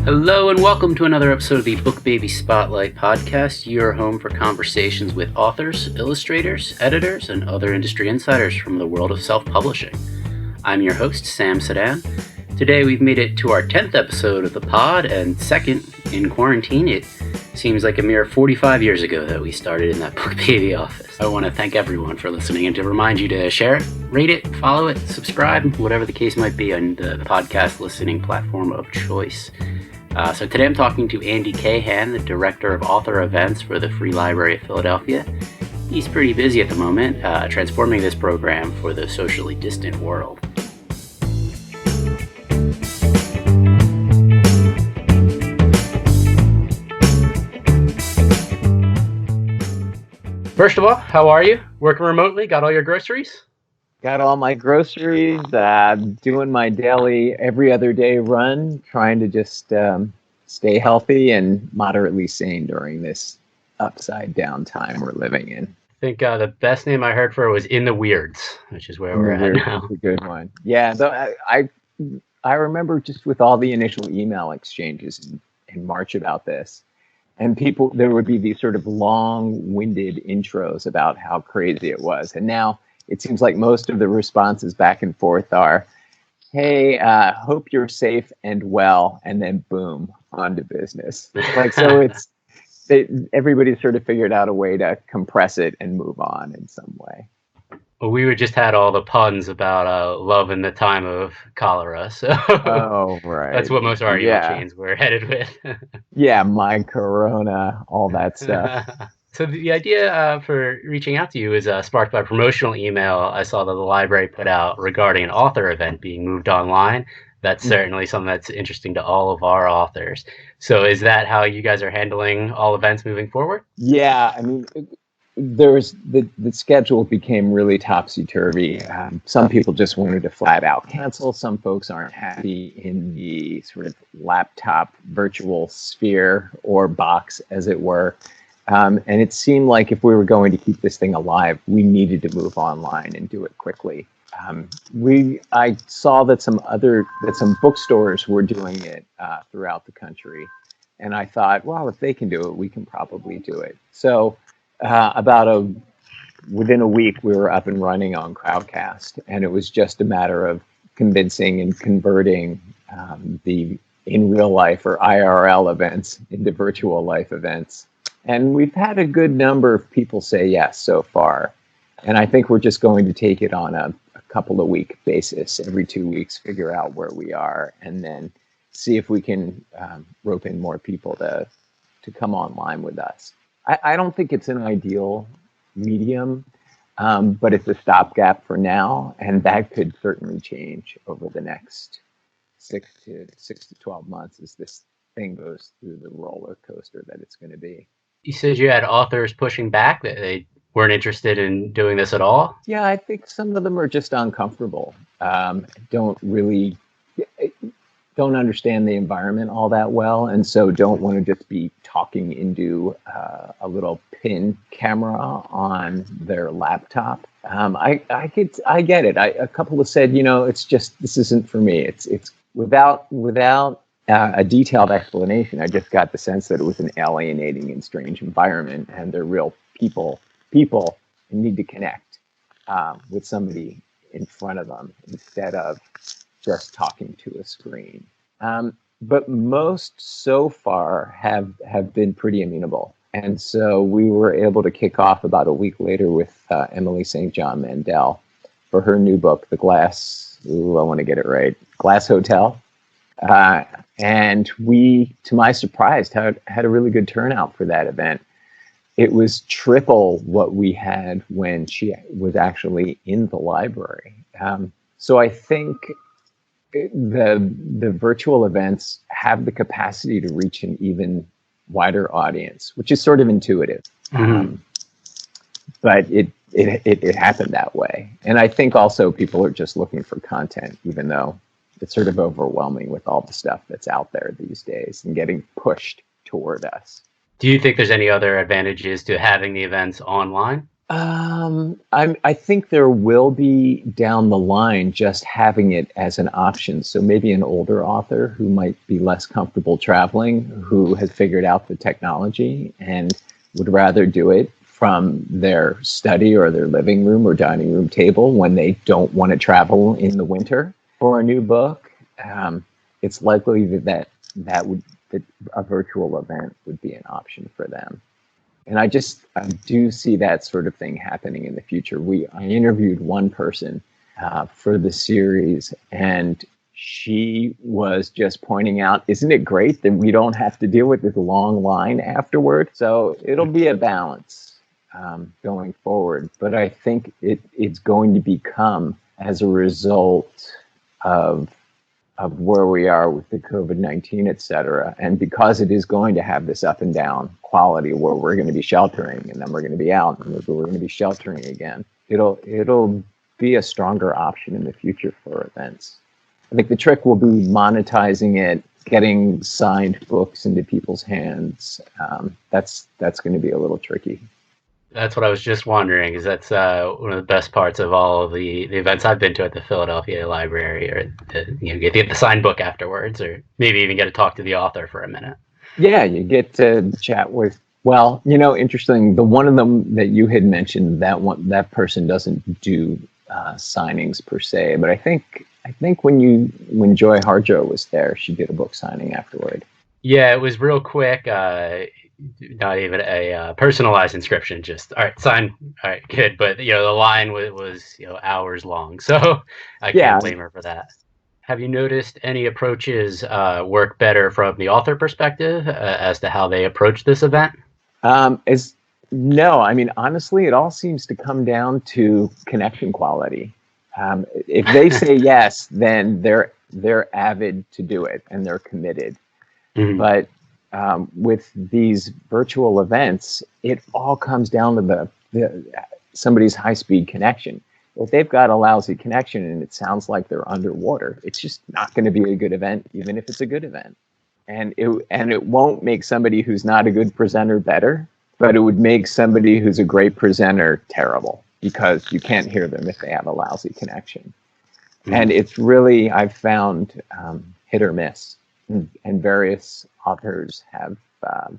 Hello and welcome to another episode of the BookBaby Spotlight Podcast, your home for conversations with authors, illustrators, editors, and other industry insiders from the world of self-publishing. I'm your host, Sam Sedan. Today we've made it to our 10th episode of the pod, and second in quarantine. It seems like a mere 45 years ago that we started in that BookBaby office. I want to thank everyone for listening and to remind you to share it, rate it, follow it, subscribe, whatever the case might be on the podcast listening platform of choice. So today I'm talking to Andy Kahan, the Director of Author Events for the Free Library of Philadelphia. He's pretty busy at the moment, transforming this program for the socially distant world. First of all, how are you? Working remotely? Got all your groceries? Got all my groceries, doing my daily every other day run, trying to just stay healthy and moderately sane during this upside down time we're living in. I think the best name I heard for it was In the Weirds, which is where we're at now. That's a good one. Yeah, so I remember just with all the initial email exchanges in March about this, and there would be these sort of long-winded intros about how crazy it was. And now it seems like most of the responses back and forth are, hey, hope you're safe and well, and then boom, on to business. Everybody sort of figured out a way to compress it and move on in some way. Well, we just had all the puns about love in the time of cholera, so oh, right. That's what most of our email chains were headed with. Yeah, my corona, all that stuff. So the idea for reaching out to you is sparked by a promotional email I saw that the library put out regarding an author event being moved online. That's certainly something that's interesting to all of our authors. So is that how you guys are handling all events moving forward? Yeah, I mean, the schedule became really topsy-turvy. Some people just wanted to flat out cancel. Some folks aren't happy in the sort of laptop virtual sphere or box, as it were. And it seemed like if we were going to keep this thing alive, we needed to move online and do it quickly. I saw that some bookstores were doing it throughout the country, and I thought, well, if they can do it, we can probably do it. So within a week, we were up and running on Crowdcast, and it was just a matter of convincing and converting the in real life or IRL events into virtual life events. And we've had a good number of people say yes so far. And I think we're just going to take it on a couple of week basis, every 2 weeks, figure out where we are, and then see if we can rope in more people to come online with us. I don't think it's an ideal medium, but it's a stopgap for now. And that could certainly change over the next 6 to 12 months as this thing goes through the roller coaster that it's going to be. You said you had authors pushing back that they weren't interested in doing this at all? Yeah, I think some of them are just uncomfortable. Don't understand the environment all that well, and so don't want to just be talking into a little pin camera on their laptop. I get it. A couple have said, this isn't for me. It's without a detailed explanation. I just got the sense that it was an alienating and strange environment, and they're real people need to connect with somebody in front of them instead of just talking to a screen. But most so far have been pretty amenable. And so we were able to kick off about a week later with Emily St. John Mandel for her new book, I want to get it right, Glass Hotel. And we, to my surprise, had a really good turnout for that event. It was triple what we had when she was actually in the library. So I think the virtual events have the capacity to reach an even wider audience, which is sort of intuitive. Mm-hmm. But it happened that way. And I think also people are just looking for content, even though it's sort of overwhelming with all the stuff that's out there these days and getting pushed toward us. Do you think there's any other advantages to having the events online? I think there will be down the line just having it as an option. So maybe an older author who might be less comfortable traveling, who has figured out the technology and would rather do it from their study or their living room or dining room table when they don't want to travel in the winter for a new book. It's likely that a virtual event would be an option for them. And I do see that sort of thing happening in the future. I interviewed one person for the series, and she was just pointing out, isn't it great that we don't have to deal with this long line afterward? So it'll be a balance going forward. But I think it's going to become, as a result of where we are with the COVID-19, et cetera. And because it is going to have this up and down quality where we're going to be sheltering and then we're going to be out and we're going to be sheltering again, it'll be a stronger option in the future for events. I think the trick will be monetizing it, getting signed books into people's hands. That's going to be a little tricky. That's what I was just wondering, because that's one of the best parts of all of the events I've been to at the Philadelphia Library, or get the signed book afterwards, or maybe even get to talk to the author for a minute. Yeah, you get to chat with, well, interesting, the one of them that you had mentioned, that person doesn't do signings per se, but I think when Joy Harjo was there, she did a book signing afterward. Yeah, it was real quick. Not even a personalized inscription, just all right, sign, all right, good. But the line was hours long, so I can't blame her for that. Have you noticed any approaches work better from the author perspective as to how they approach this event? No, I mean, honestly, it all seems to come down to connection quality. If they say yes, then they're avid to do it and they're committed. Mm-hmm. But with these virtual events, it all comes down to somebody's high-speed connection. If they've got a lousy connection and it sounds like they're underwater, it's just not going to be a good event, even if it's a good event. And it won't make somebody who's not a good presenter better, but it would make somebody who's a great presenter terrible because you can't hear them if they have a lousy connection. Mm-hmm. And it's really, I've found, hit or miss. And various authors have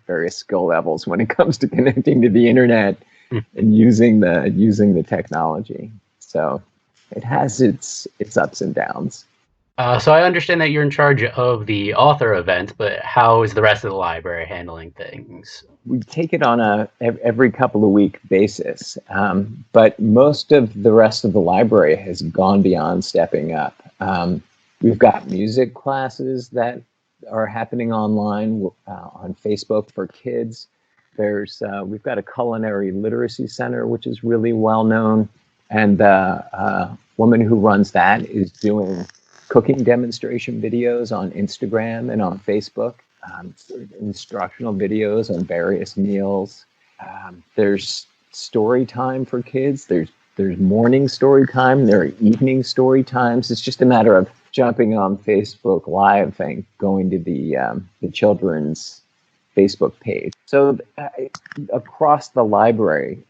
various skill levels when it comes to connecting to the internet and using the technology. So it has its ups and downs. So I understand that you're in charge of the author event, but how is the rest of the library handling things? We take it on every couple of week basis, but most of the rest of the library has gone beyond stepping up. We've got music classes that are happening online on Facebook for kids. We've got a culinary literacy center, which is really well known. And the woman who runs that is doing cooking demonstration videos on Instagram and on Facebook, instructional videos on various meals. There's story time for kids. There's morning story time. There are evening story times. It's just a matter of jumping on Facebook Live and going to the children's Facebook page. So across the library,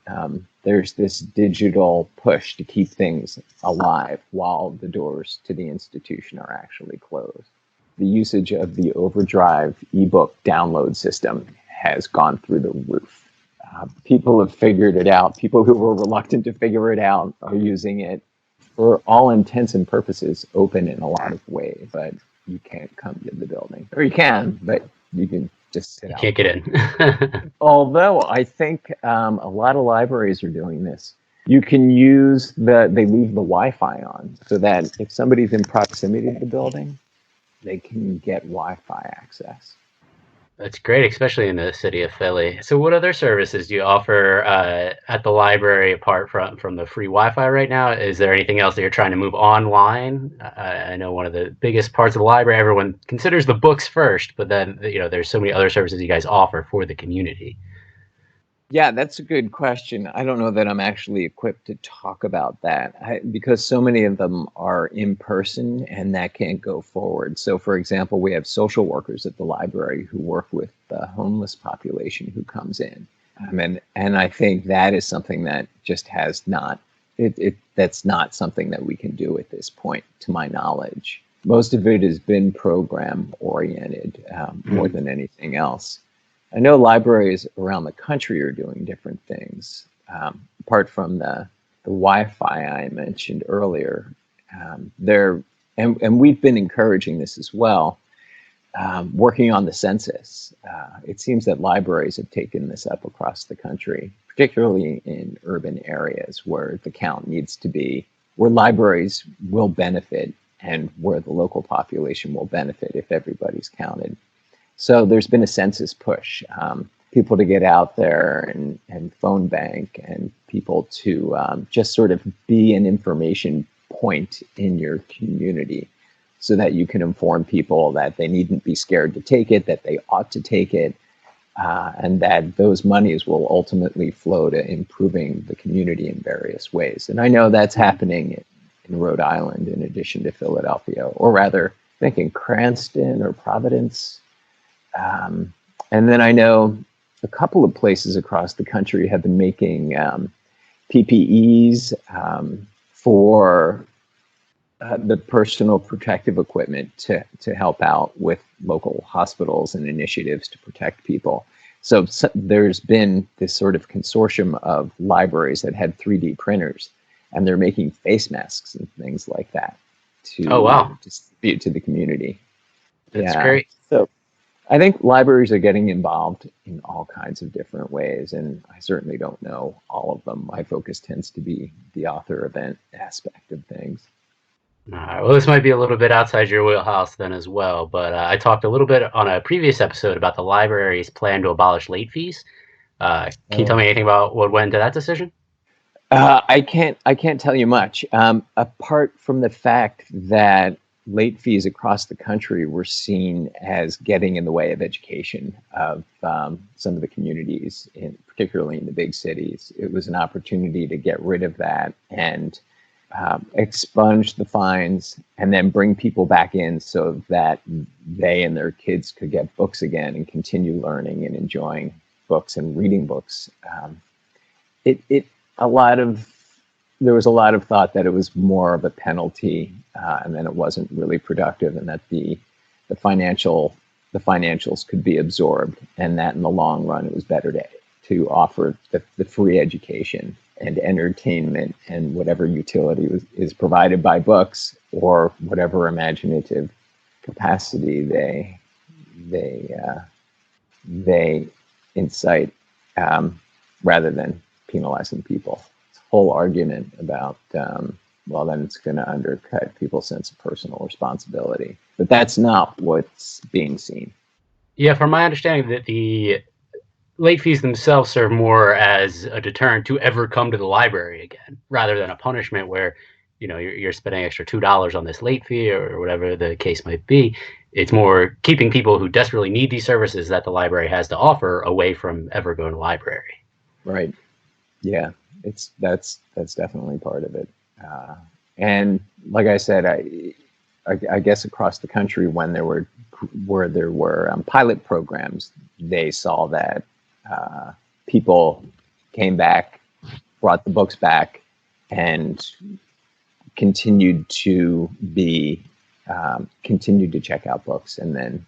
there's this digital push to keep things alive while the doors to the institution are actually closed. The usage of the Overdrive ebook download system has gone through the roof. People have figured it out. People who were reluctant to figure it out are using it. For all intents and purposes, open in a lot of ways, but you can't come to the building. Or you can, but you can just sit out. You can't get in. Although I think a lot of libraries are doing this. You can use they leave the Wi-Fi on so that if somebody's in proximity to the building, they can get Wi-Fi access. That's great, especially in the city of Philly. So what other services do you offer at the library apart from the free Wi-Fi right now? Is there anything else that you're trying to move online? I know one of the biggest parts of the library, everyone considers the books first, but then there's so many other services you guys offer for the community. Yeah, that's a good question. I don't know that I'm actually equipped to talk about that because so many of them are in person and that can't go forward. So, for example, we have social workers at the library who work with the homeless population who comes in. And I think that is something that just has not, that's not something that we can do at this point, to my knowledge. Most of it has been program oriented more than anything else. I know libraries around the country are doing different things. Apart from the Wi-Fi I mentioned earlier, and we've been encouraging this as well, working on the census. It seems that libraries have taken this up across the country, particularly in urban areas where the count needs to be, where libraries will benefit and where the local population will benefit if everybody's counted. So there's been a census push, people to get out there and phone bank, and people to just sort of be an information point in your community, so that you can inform people that they needn't be scared to take it, that they ought to take it, and that those monies will ultimately flow to improving the community in various ways. And I know that's happening in Rhode Island in addition to Philadelphia, or rather, I think in Cranston or Providence. And then I know a couple of places across the country have been making PPEs for the personal protective equipment to help out with local hospitals and initiatives to protect people. So there's been this sort of consortium of libraries that had 3D printers, and they're making face masks and things like that to distribute to the community. That's great. So I think libraries are getting involved in all kinds of different ways, and I certainly don't know all of them. My focus tends to be the author event aspect of things. All right. Well, this might be a little bit outside your wheelhouse then as well, but I talked a little bit on a previous episode about the library's plan to abolish late fees. Can you tell me anything about what went into that decision? I can't tell you much, apart from the fact that late fees across the country were seen as getting in the way of education of some of the communities, particularly in the big cities. It was an opportunity to get rid of that and expunge the fines, and then bring people back in so that they and their kids could get books again and continue learning and enjoying books and reading books. There was a lot of thought that it was more of a penalty, and then it wasn't really productive, and that the financials could be absorbed, and that in the long run it was better to offer the free education and entertainment and whatever utility is provided by books, or whatever imaginative capacity they incite, rather than penalizing people. It's a whole argument about then it's going to undercut people's sense of personal responsibility, but that's not what's being seen. Yeah, from my understanding, that the late fees themselves serve more as a deterrent to ever come to the library again, rather than a punishment where, you're spending extra $2 on this late fee or whatever the case might be. It's more keeping people who desperately need these services that the library has to offer away from ever going to the library. Right. Yeah, that's definitely part of it. And like I said, I guess across the country, when there were pilot programs, they saw that people came back, brought the books back, and continued to check out books and then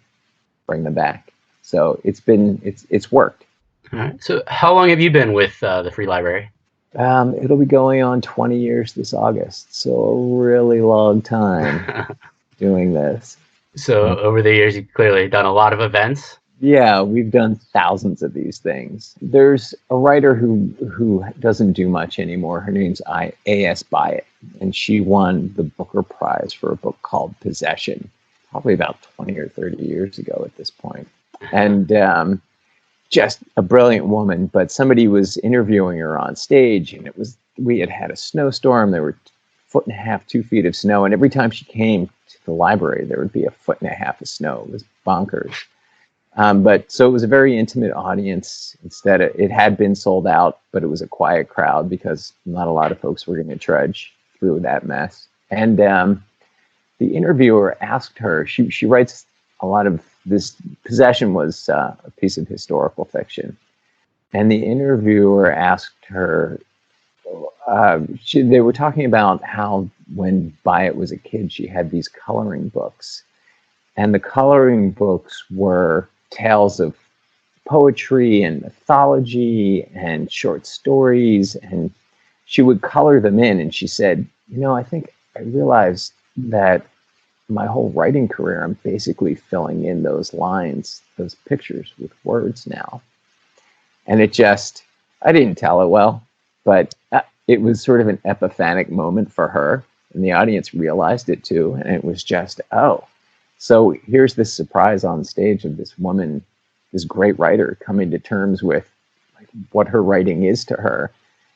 bring them back. So it's worked. All right. So how long have you been with the Free Library? It'll be going on 20 years this August, so a really long time doing this. So over the years, you've clearly done a lot of events. Yeah, we've done thousands of these things. There's a writer who doesn't do much anymore. Her name's A.S. Byatt, and she won the Booker Prize for a book called Possession, probably about 20 or 30 years ago at this point. And just a brilliant woman, but somebody was interviewing her on stage, and we had a snowstorm. There were 1.5 to 2 feet of snow, and every time she came to the library, there would be 1.5 feet of snow. It was bonkers. But so it was a very intimate audience. It had been sold out, but it was a quiet crowd because not a lot of folks were going to trudge through that mess. And the interviewer asked her, she writes a lot of this. Possession was a piece of historical fiction. And the interviewer asked her, they were talking about how when Byatt was a kid, she had these coloring books. And the coloring books were tales of poetry and mythology and short stories. And she would color them in. And she said, I think I realized that my whole writing career, I'm basically filling in those lines, those pictures with words now. And I didn't tell it well, but it was sort of an epiphanic moment for her. And the audience realized it too. And it was just, oh, so here's this surprise on stage of this woman, this great writer, coming to terms with like what her writing is to her.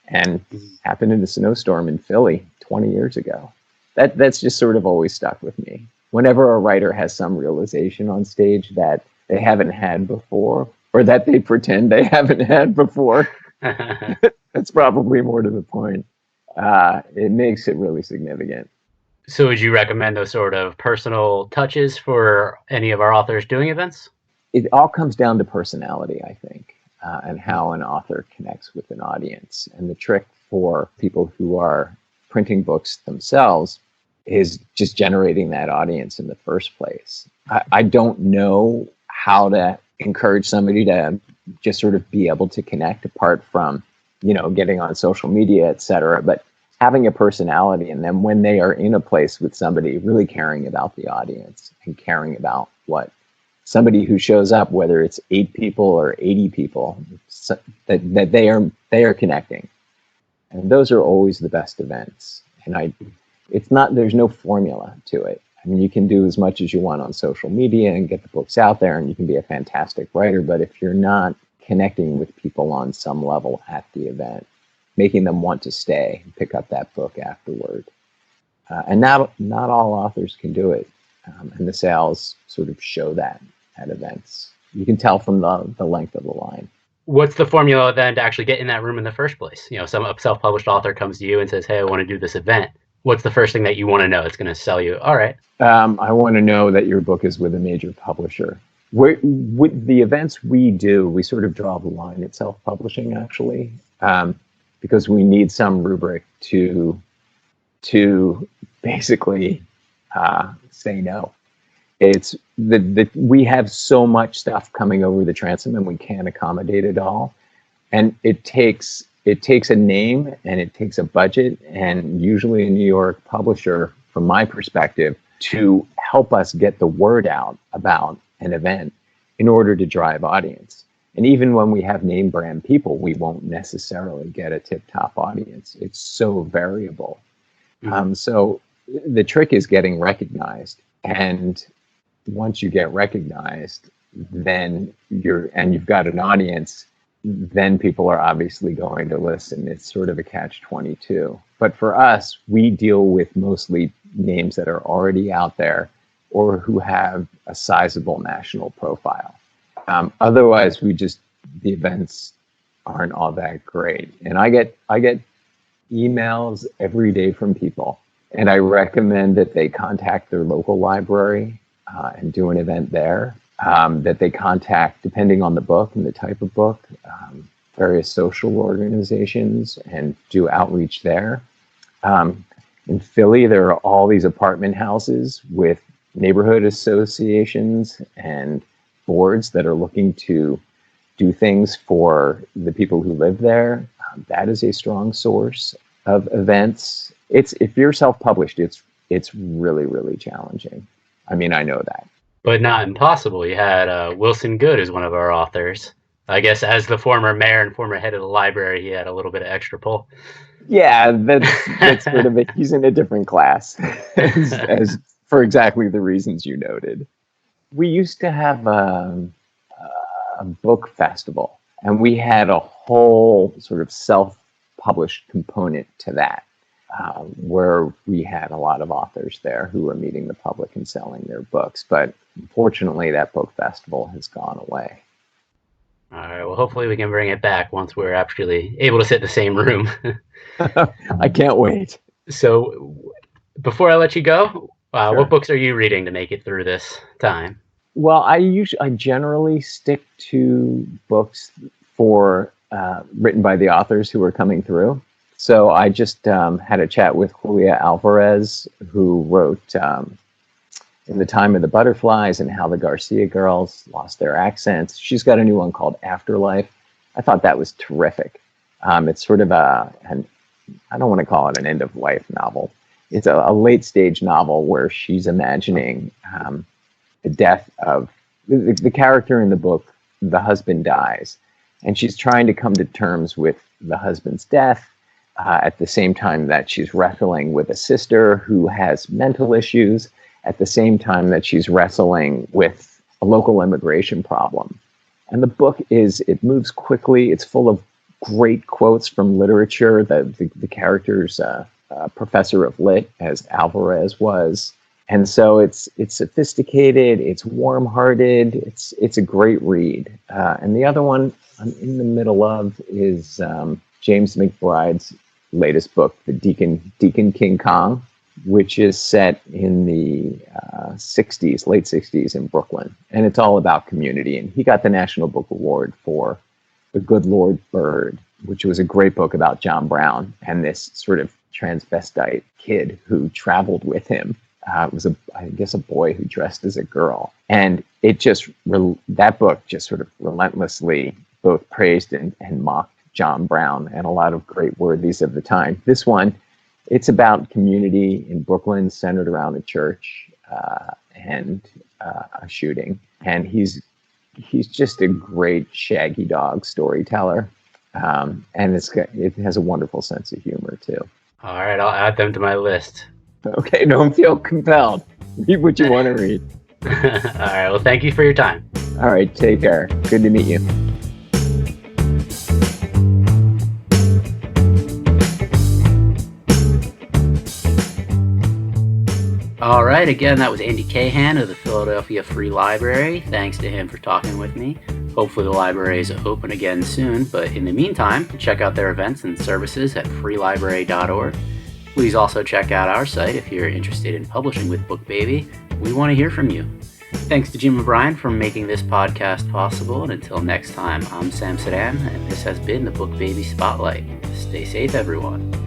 And happened in a snowstorm in Philly 20 years ago. That's just sort of always stuck with me. Whenever a writer has some realization on stage that they haven't had before, or that they pretend they haven't had before, that's probably more to the point. It makes it really significant. So would you recommend those sort of personal touches for any of our authors doing events? It all comes down to personality, I think, and how an author connects with an audience. And the trick for people who are printing books themselves is just generating that audience in the first place. I don't know how to encourage somebody to just sort of be able to connect apart from, getting on social media, et cetera. But having a personality, and then when they are in a place with somebody, really caring about the audience and caring about what somebody who shows up, whether it's 8 people or 80 people, that they are connecting. And those are always the best events. And there's no formula to it. I mean, you can do as much as you want on social media and get the books out there, and you can be a fantastic writer. But if you're not connecting with people on some level at the event, making them want to stay and pick up that book afterward. And not all authors can do it. And the sales sort of show that at events. You can tell from the length of the line. What's the formula then to actually get in that room in the first place? Some self-published author comes to you and says, hey, I want to do this event. What's the first thing that you want to know? It's going to sell you. All right. I want to know that your book is with a major publisher. With the events we do, we sort of draw the line at self-publishing, actually, because we need some rubric to basically say no. It's we have so much stuff coming over the transom, and we can't accommodate it all. And it takes a name, and it takes a budget, and usually a New York publisher, from my perspective, to help us get the word out about an event in order to drive audience. And even when we have name brand people, we won't necessarily get a tip-top audience. It's so variable. Mm-hmm. So the trick is getting recognized. And once you get recognized, then you've got an audience, then people are obviously going to listen. It's sort of a catch-22. But for us, we deal with mostly names that are already out there or who have a sizable national profile. Otherwise, the events aren't all that great. And I get emails every day from people, and I recommend that they contact their local library and do an event there. That they contact, depending on the book and the type of book, various social organizations and do outreach there. In Philly, there are all these apartment houses with neighborhood associations and boards that are looking to do things for the people who live there. That is a strong source of events. If you're self-published, it's really, really challenging. I mean, I know that. But not impossible. You had Wilson Good as one of our authors. I guess as the former mayor and former head of the library, he had a little bit of extra pull. Yeah, that's sort of he's in a different class, as for exactly the reasons you noted. We used to have a book festival, and we had a whole sort of self-published component to that, where we had a lot of authors there who were meeting the public and selling their books. But unfortunately, that book festival has gone away. All right. Well, hopefully we can bring it back once we're actually able to sit in the same room. I can't wait. So before I let you go, Sure. What books are you reading to make it through this time? Well, I generally stick to books for written by the authors who were coming through. So I just had a chat with Julia Alvarez, who wrote In the Time of the Butterflies and How the Garcia Girls Lost Their Accents. She's got a new one called Afterlife. I thought that was terrific. It's sort of I don't want to call it an end-of-life novel. It's a late-stage novel where she's imagining the death of the character in the book. The husband dies, and she's trying to come to terms with the husband's death at the same time that she's wrestling with a sister who has mental issues, at the same time that she's wrestling with a local immigration problem. And the book it moves quickly. It's full of great quotes from literature. The character's professor of lit, as Alvarez was. And so it's sophisticated, it's warm-hearted, it's a great read. And the other one I'm in the middle of is James McBride's latest book, The Deacon King Kong, which is set in the 60s, late 60s in Brooklyn. And it's all about community. And he got the National Book Award for The Good Lord Bird, which was a great book about John Brown and this sort of transvestite kid who traveled with him. It was, I guess, a boy who dressed as a girl. And that book just sort of relentlessly both praised and mocked John Brown and a lot of great worthies of the time. This one, it's about community in Brooklyn centered around a church and a shooting. And he's just a great shaggy dog storyteller. And it has a wonderful sense of humor, too. All right, I'll add them to my list. Okay, don't feel compelled. Read what you want to read. All right, well, thank you for your time. All right, take care. Good to meet you. All right, again, that was Andy Kahan of the Philadelphia Free Library. Thanks to him for talking with me. Hopefully the library is open again soon, but in the meantime, check out their events and services at freelibrary.org. Please also check out our site if you're interested in publishing with BookBaby. We want to hear from you. Thanks to Jim O'Brien for making this podcast possible, and until next time, I'm Sam Sedan, and this has been the BookBaby Spotlight. Stay safe, everyone.